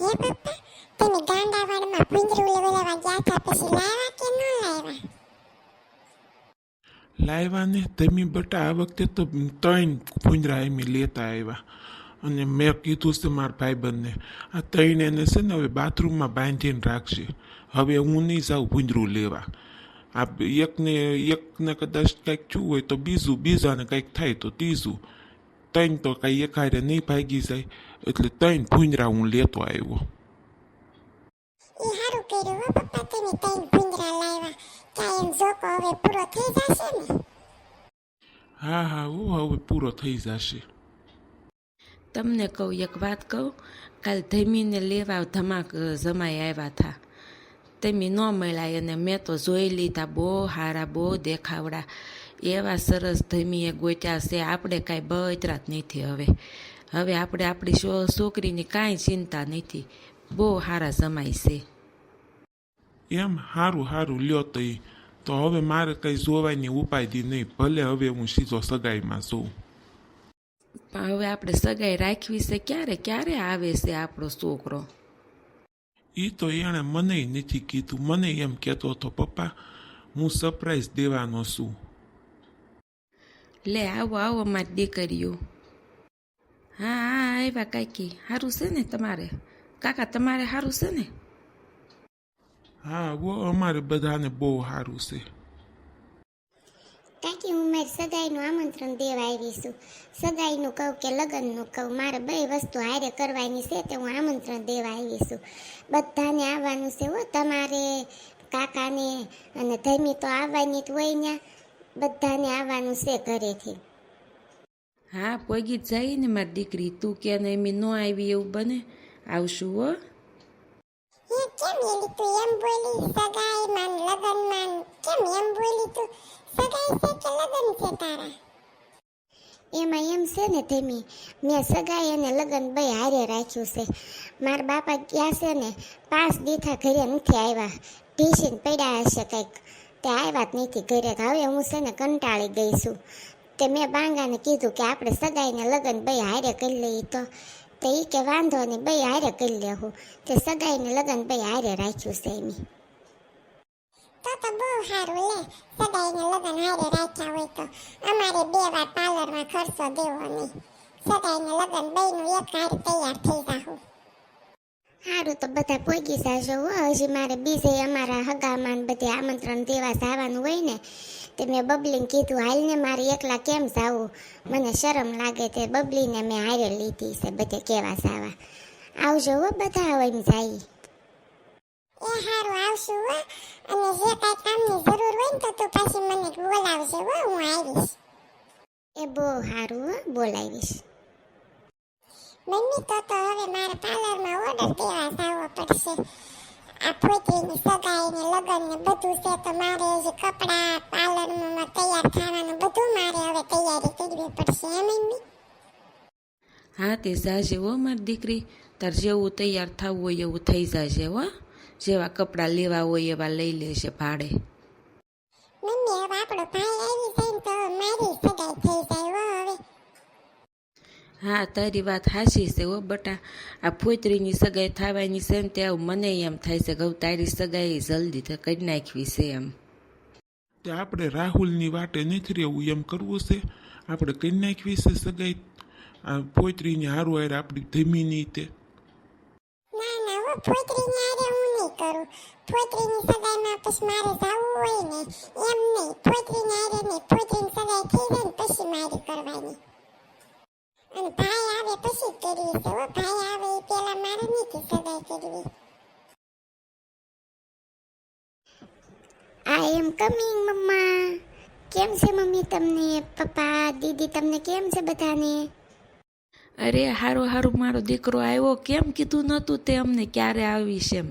હે પપ્પા, તમે ગાંડાવાડમાં ભૂંદરું લેવા ગયા હતા પછી લાવ્યા કે ન લાવ્યા? લાવ્યા ને તમે બટા આ વખતે તો 3 ભૂંદરા એમ લેતા આવ્યા. અને મેં કીધું છે મારા ભાઈબંધને, આ 3 એને છે ને હવે બાથરૂમમાં બાંધીને રાખશે. હવે હું નહીં જાઉં ભૂંદરું લેવા. આ એકને કદાચ કંઈક થયું હોય તો બીજાને કંઈક થાય તો ત્રીજું. 3 તો કાંઈ એકારે નહીં ભાગી જાય, એટલે 3 ભૂંદરા હું લેતો આવ્યો. એ સારું કર્યું હો પપ્પા, તમે 3 ભૂંદરા લાવ્યા. કાયમ જોકો હવે પૂરો થઈ જશે ને? હા હવે પૂરો થઈ જશે. તમને કહું એક વાત કહું, કાલ ધમીને લેવા ધમાક જમાઈ આવ્યા હતા. તમે ન મળ્યા અને મેં તો જોઈ લીધા, બહુ સારા, બહુ દેખાવડા, એવા સરસ ધમીએ ગોત્યા છે. આપણે કાંઈ બતરાત નથી. હવે આપણે આપણી છોકરીની કાંઈ ચિંતા નથી. બહુ સારા જમાઈ છે. એમ સારું લ્યો તો હવે મારે કંઈ જોવાની ઉપાયથી નહીં. ભલે હવે હું સીધો સગાઈમાં જોઉં. પણ હવે આપણે સગાઈ રાખવી છે ક્યારે આવે છે આપણો છોકરો? એ તો એણે મને નથી કીધું. મને એમ કહેતો હતો, પપ્પા હું સરપ્રાઈઝ દેવાનો છું. લે આવો મારી દીકરીઓ. હા આવ્યા કાકી. સારું છે ને તમારે? કાકા તમારે સારું છે ને? હા અમારે બધાને બહુ સારું છે. કાકી, હું મારી સગાઈનું આમંત્રણ દેવા આવી છું. સગાઈનું કહું કે લગ્નનું કહું, મારે બે વસ્તુ હારે કરવાની છે, તે હું આમંત્રણ દેવા આવી છું. બધાને આવવાનું છે હો, તમારે, કાકાને અને ધમી તો આવવાની જ હોય ને. બધાને આવવાનું છે ઘરેથી. હા પોગી જ જાય ને મારી દીકરી. તું કે ને એમ ન આવી એવું બને. આવશું હો. એ કેમ એલી તું એમ બોલી? સગાઈમાં લગ્નમાં કેમ એમ બોલી તું? સગાઈ છે કે લગ્ન છે તારા? એમાં એમ છે ને ધમી, મેં સગાઈ અને લગ્ન બે હારે રાખ્યું છે. મારા બાપા ગયા છે ને 5 દીથા ઘરે નથી આવ્યા. ઢીસીને પડ્યા હશે કંઈક, તે આવ્યા જ નથી ઘરે. હવે હું છે ને કંટાળી ગઈ છું. તે મેં બાંગાને કીધું કે આપણે સગાઈને લગ્ન બે હારે કરી લઈએ. તો એ કે વાંધો નહીં, બે હારે કરી લેવું. તે સગાઈને લગ્ન બે હારે રાખ્યું છે એમ. તો બહુ સારું લે, સગાઈને લગ્ન હારે રાખ્યા હોય તો. અમારે 2 વાર પાર્લરમાં ખર્ચો દેવો નહીં. સગાઈને લગ્ન બેયનું એક હારે તૈયાર થઈ જાહું. સારું તો બધા પહોંચી જાશો હો. હજી મારે બીજે અમારા હગામાં બધે આમંત્રણ દેવા જવાનું હોય ને. તે મેં બબલીને કીધું, હાલને મારે એકલા કેમ જાવું, મને શરમ લાગે. તે બબલીને મેં હારે લીધી છે બધે કેવા જાવા. આવજો હો બધા, હવે એમ જાય. એ સારું આવશું હો. અને જે કાંઈ કામની જરૂર હોય ને તો તું પાછી મને બોલાવજો હો, હું આવીશ. એ બહુ સારું હો, બોલાવીશ. મમ્મી તો હવે મારે પાર્લરમાં ઓર્ડર દેવા જવો પડશે. આ ફોઈની સગાઈ ને લગ્ન ને બધું છે, તો મારે જે કપડાં પાર્લરમાં તૈયાર થવાનું બધું મારે હવે તૈયારી કરવી પડશે. હે મમ્મી? હા તે જાજે હો મારી દીકરી. તાર જેવું તૈયાર થવું હોય એવું થઈ જાજે હો. જેવા કપડાં લેવા હોય એવા લઈ લેશે ભાડે. મમ્મી હવે આપણો ભાઈ આવી જાય ને તો મારી સગાઈ થઈ જાય હો હવે. હા તારી વાત સાચી છે હો બટા. આ ફોતરીની સગાઈ થવાની છે ને ત્યાં મને એમ થાય છે કે તારી સગાઈ જલ્દી કરી નાખવી છે એમ. તે આપણે રાહુલની વાટે નથી રહેવું, એમ કરવું છે. આપણે કરી નાખવી છે સગાઈ આ પોતરીની હારું હારે આપણી ધમીની. તે ના હો, ફોઈની હારે હું નહીં કરું. ફોઈની સગાઈમાં પછી મારે જવું હોય ને એમ નહીં. ફોઈની હારે નહીં, ફોઈની સગાઈ થઈ જાય ને પછી મારી કરવાની. અને ભાઈ આવે પછી કરવી છે હો. ભાઈ આવે એ પેલા મારે નથી સગાઈ કરવી. આઈ એમ કમિંગ મમ્મા. કેમ છે મમ્મી તમને? પપ્પા દીદી તમને કેમ છે બધાને? અરે હારું મારો દીકરો આવ્યો. કેમ કીધું નહોતું તે અમને ક્યારે આવીશ એમ?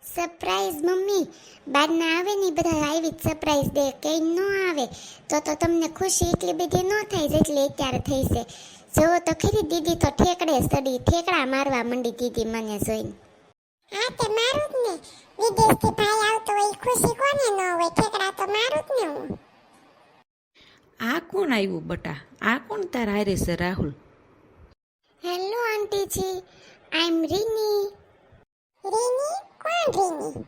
Surprise mummy. બહારના આવે ને બધા આવી જ સરપ્રાઈઝ દે. કઈ ન આવે તો તમને ખુશી એટલી બધી ન થાય જેટલી અત્યારે થઈ છે. જોવો તો ખરી, દીદી તો ઠેકડે સડી, ઠેકડા મારવા માંડી દીદી મને જોઈને. હા તે મારું જ ને. વિદેશથી ભાઈ આવતો હોય ખુશી કોને ન હોય? ઠેકડા તો મારું જ ને હું. આ કોણ આવ્યું બટા? આ કોણ તાર હારે છે રાહુલ? હેલો આંટીજી, આઈ એમ રીની. રીની?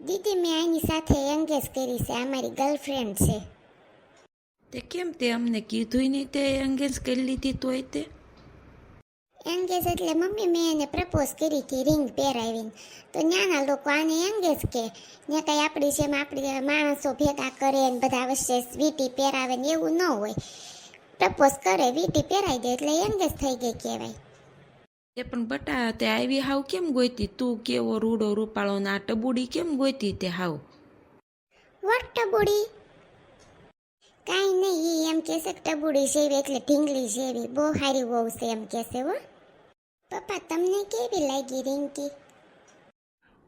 દીદી મેં આની સાથે એંગેજ કરી છે, આ મારી ગર્લફ્રેન્ડ છે. તે કેમ તે અમને કીધું નહીં તે એંગેજ કરી લીધી તોય તે? એંગેજ એટલે મમ્મી મેં એને પ્રપોઝ કરી હતી રિંગ પહેરાવીને. તો ત્યાંના લોકો આને એંગેજ કે ત્યાં કાંઈ આપણી જેમ આપણી માણસો ભેગા કરે ને બધા વચ્ચે વીંટી પહેરાવે ને એવું ન હોય. પ્રપોઝ કરે વીંટી પહેરાવી દે એટલે એંગેજ થઈ ગઈ કહેવાય. તે પણ બટા તે આવી હાવ કેમ ગોઈતી? તું કેવો રૂડો રૂપાળો ને આ ટબુડી કેમ ગોઈતી તે હાવ? વોટ ટબુડી? કાંઈ નહીં, એ એમ કહેશે કે ટબુડી જેવી એટલે ઢીંગલી જેવી બહુ સારી વહુ છે એમ કહેશે. હો પપ્પા તમને કેવી લાગી રિંકી?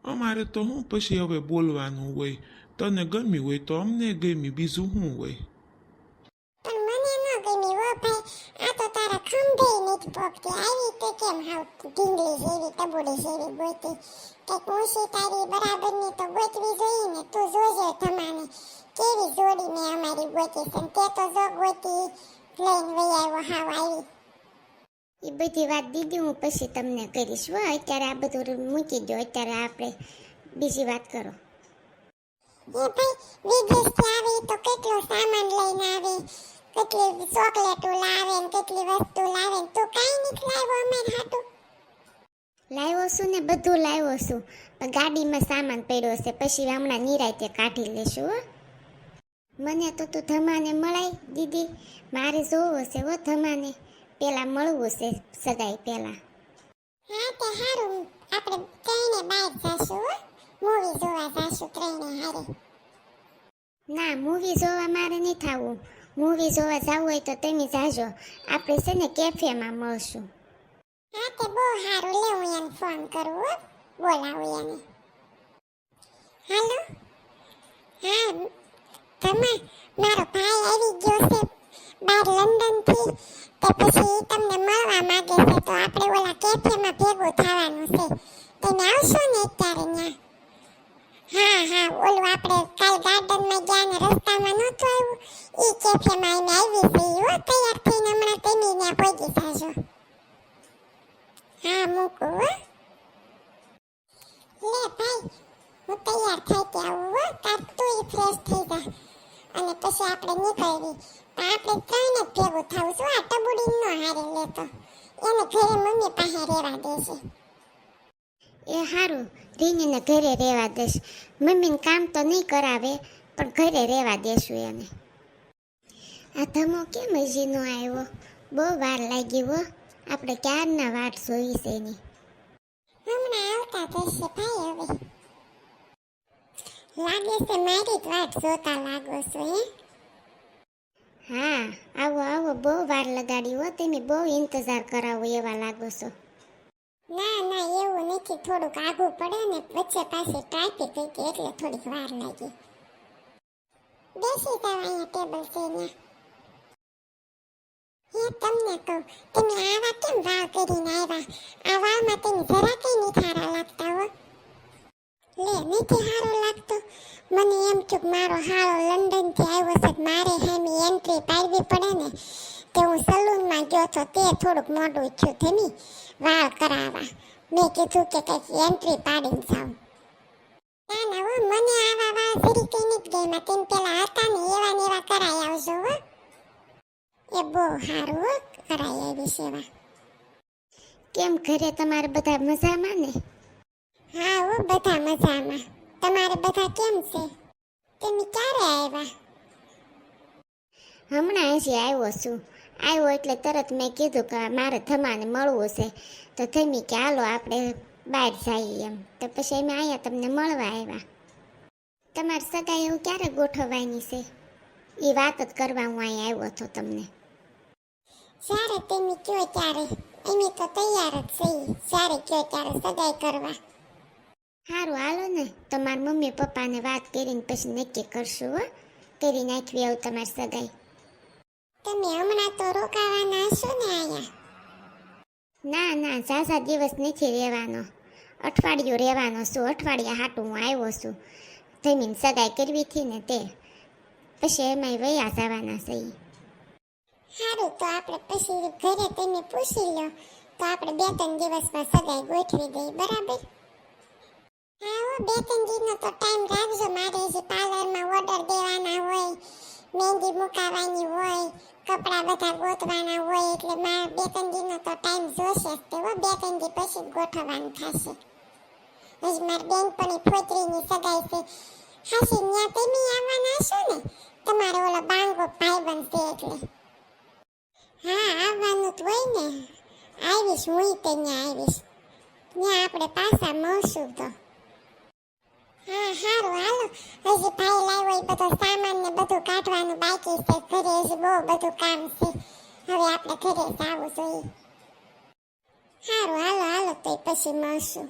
અમારે તો હું પછી હવે બોલવાનું હોય. તને ગમી હોય તો અમને ગમી, બીજું શું હોય? પણ મને ન ગમી હો ભાઈ, આ તો તારા ખંભે નથી પોકતી. આવી તે કેમ હાવ ઢીંગલી જેવી ટબુડી જેવી ગોતી? કંઈક ઊંચી તારી બરાબરની તો ગોતવી જોઈએ ને. તું જોજે ધમાને કેવી જોડી મેં અમારી ગોતી છે, તે તો જો ગોતી લઈને વહી આવ્યો હાવ આવી. એ બધી વાત દીદી હું પછી તમને કરીશ. હો અત્યારે આ બધું મૂકી દો, અત્યારે આપણે બીજી વાત કરો. એ ભાઈ વિદેશથી આવી તો કેટલો સામાન લઈને આવે, કેટલી ચોકલેટો લાવે ને કેટલી વસ્તુ લાવે ને તું કાંઈ નથી લાવ્યો અમારે હાટું? લાવ્યો છું ને, બધું લાવ્યો છું, પણ ગાડીમાં સામાન પડ્યો છે, પછી હમણાં નિરાંતે કાઢી લેશું. હો મને તો તું ધમાને મળાય દીદી, મારે જોવો છે હો ધમાને, પેલા મળવું છે સગાઈ પેલા. હા તે હારું, આપણે ત્રણે બહાર જાશું હો, મૂવી જોવા જાશું ત્રણે હારે. ના મૂવી જોવા મારે નહીં થવું. મૂવી જોવા જવું હોય તો તમે જાજો, આપણે છે ને કેફેમાં મળશું. હા તે બહુ હારું, લે હું એને ફોન કરું હો, બોલાવું એને. હાલો, હા ધમા, મારો ભાઈ આવી ગયો છે બહાર લંડનથી, તે પછી તમને મળવા માંગે છે, તો આપણે ઓલા કેફેમાં ભેગું થવાનું છે. તમે આવશો ને અત્યારે ત્યાં? હા હા, ઓલું આપણે કાલ ગાર્ડનમાં ગયા ને રસ્તામાં નહોતું આવ્યું, એ કેફેમાં એને આવી છે હો, તૈયાર થઈને હમણાં તમે ત્યાં પહોંચી જાજો. હા મૂકું હો. લે ભાઈ, હું તૈયાર થઈ કે આવું હો, તાર તું ફ્રેશ થઈ જા અને પછી આપણે નીકળવી. પણ આપણે ત્રણે જ ભેગું થવું છું, આ ટબુડી ન હારે લેતો, એને ઘરે મમ્મી પાસે રહેવા દેશે. એ સારું, રીનીને ઘરે રહેવા દેશ. મમ્મીને કામ તો નહીં કરાવે પણ ઘરે રહેવા દેશું એને. આ ધમો કેમ હજી ન આવ્યો? બહુ વાર લાગી હો, આપણે ક્યારના વાટ જોઈ છે એની. હમણાં આવતા થશે ભાઈ. હવે લાગે છે મારી જ વાટ જોતા લાગો છો હે? હા આવો આવો, બહુ વાર લગાડી હો, તમે બહુ ઇંતજાર કરાવો એવા લાગો છો. ના ના એવું નથી, થોડુંક આઘું પડે ને વચ્ચે પાછી ટ્રાફિક હતી એટલે થોડીક વાર લાગી. બેસી જાવ, અહીંયા ટેબલ છે ને. હે તમને કહું, તમે આવા કેમ વાળ કરીને આવ્યા? આ વાળમાં તમે જરા કઈ નહીં સારા લાગતા હો. લે નથી સારો લાગતો? મને એમ થયું મારો હાળો લંડનથી આવ્યો છે, મારે હેમી એન્ટ્રી પાડવી પડે ને, તે હું સલૂનમાં ગયો તો તે થોડુંક મોડું થયું થેમી વાળ કરાવવા. મેં કીધું કે કંઈક એન્ટ્રી પાડીને જાઉં. ના ના હો, મને આવા વાળ જરી કઈ નથી ગમ્યા, તેમ પેલા હતા ને એવા ને એવા કરાઈ આવજો હો. એ બહુ સારું હો, કરાઈ આવી સેવા. કેમ ઘરે તમારે બધા મજામાં ને? હા હો, બધા મજામાં. તમારે બધા કેમ છે? તમે ક્યારે આવ્યા? હમણાં હજી આવ્યો છું. આવ્યો એટલે તરત મેં કીધું કે મારે ધમાને મળવું છે, તો થમી કે હાલો આપણે બહાર જઈએ એમ, તો પછી અમે અહીંયા તમને મળવા આવ્યા. તમારી સગાઈ એવું ક્યારે ગોઠવવાની છે એ વાત જ કરવા હું અહીંયા આવ્યો હતો તમને. જ્યારે તમે કયો ત્યારે, અમે તો તૈયાર જ છીએ, જ્યારે કયો ત્યારે સગાઈ કરવા. સારું હાલો ને, તમારા મમ્મી પપ્પાને વાત કરીને પછી નક્કી કરશું. હો કરી નાખવી આવું તમારી સગાઈ. તમે હમણાં તો રોકાવાના હશો ને અહીંયા? ના ના, ઝાઝા દિવસ નથી રહેવાનો, અઠવાડિયું રહેવાનો છું. અઠવાડિયા હાટું હું આવ્યો છું. જમીન સગાઈ કરવી હતી ને તે, પછી એમાંય વયા જવાના છે. સારું, તો આપણે પછી ઘરે તમે પૂછી લો, તો આપણે 2-3 દિવસમાં સગાઈ ગોઠવી દઈએ, બરાબર? હા હો, 2-3 દિવસનો તો ટાઈમ રાખજો. મારે હજી પાર્લરમાં ઓર્ડર દેવાના હોય, મહેંદી મુકાવાની હોય, કપડાં બધા ગોતવાના હોય, એટલે મારે 2-3 દિવસનો તો ટાઈમ જોશે જ તે હો. 2-3 દી પછી જ ગોઠવવાનું થશે. હજી મારી બેનપણી ફોતરીની સગાઈ છે. હાસી ન્યા તમે આવવાના હશો ને? તમારે ઓલો બાંગો ભાઈબંધ છે એટલે. હા, આવવાનું જ હોય ને. આવીશ, હું ત્યાં આવીશ. ત્યાં આપણે પાછા મળશું તો. હા હારું, હાલો. હજી ભાઈ લાવ્યો એ બધો સામાન ને બધું કાઢવાનું બાકી છે. ઘરે હજી બહુ બધું કામ છે. હવે આપણે ઘરે જવું જોઈએ. હારું, હાલો તો પછી મળશું.